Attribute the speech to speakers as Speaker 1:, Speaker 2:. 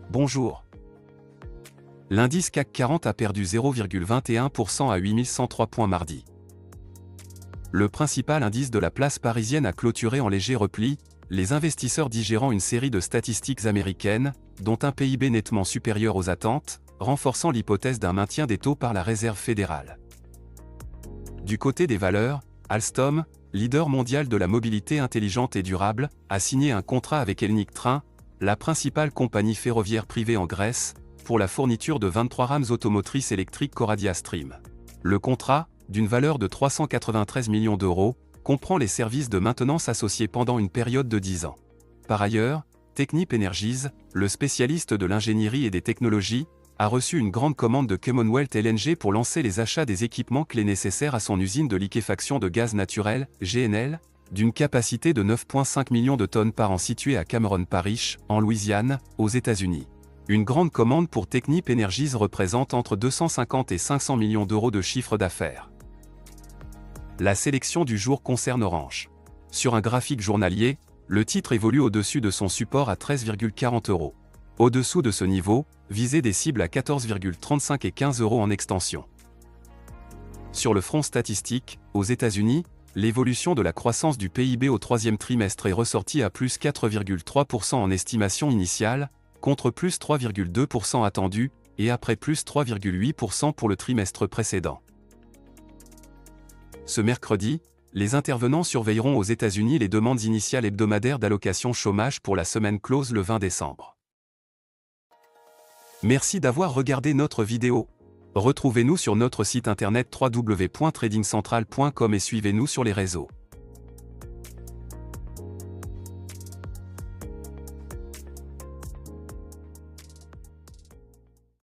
Speaker 1: Bonjour. L'indice CAC 40 a perdu 0,21% à 8103 points mardi. Le principal indice de la place parisienne a clôturé en léger repli, les investisseurs digérant une série de statistiques américaines, dont un PIB nettement supérieur aux attentes, renforçant l'hypothèse d'un maintien des taux par la Réserve fédérale. Du côté des valeurs, Alstom, leader mondial de la mobilité intelligente et durable, a signé un contrat avec Elnik Train, la principale compagnie ferroviaire privée en Grèce, pour la fourniture de 23 rames automotrices électriques Coradia Stream. Le contrat, d'une valeur de 393 millions d'euros, comprend les services de maintenance associés pendant une période de 10 ans. Par ailleurs, Technip Energies, le spécialiste de l'ingénierie et des technologies, a reçu une grande commande de Commonwealth LNG pour lancer les achats des équipements clés nécessaires à son usine de liquéfaction de gaz naturel, GNL, d'une capacité de 9,5 millions de tonnes par an située à Cameron Parish, en Louisiane, aux États-Unis. Une grande commande pour Technip Energies représente entre 250 et 500 millions d'euros de chiffre d'affaires. La sélection du jour concerne Orange. Sur un graphique journalier, le titre évolue au-dessus de son support à 13,40 €. Au-dessous de ce niveau, visez des cibles à 14,35 et 15 € en extension. Sur le front statistique, aux États-Unis, l'évolution de la croissance du PIB au troisième trimestre est ressortie à plus 4,3% en estimation initiale, contre plus 3,2% attendu, et après plus 3,8% pour le trimestre précédent. Ce mercredi, les intervenants surveilleront aux États-Unis les demandes initiales hebdomadaires d'allocation chômage pour la semaine close le 20 décembre. Merci d'avoir regardé notre vidéo. Retrouvez-nous sur notre site internet www.tradingcentral.com et suivez-nous sur les réseaux.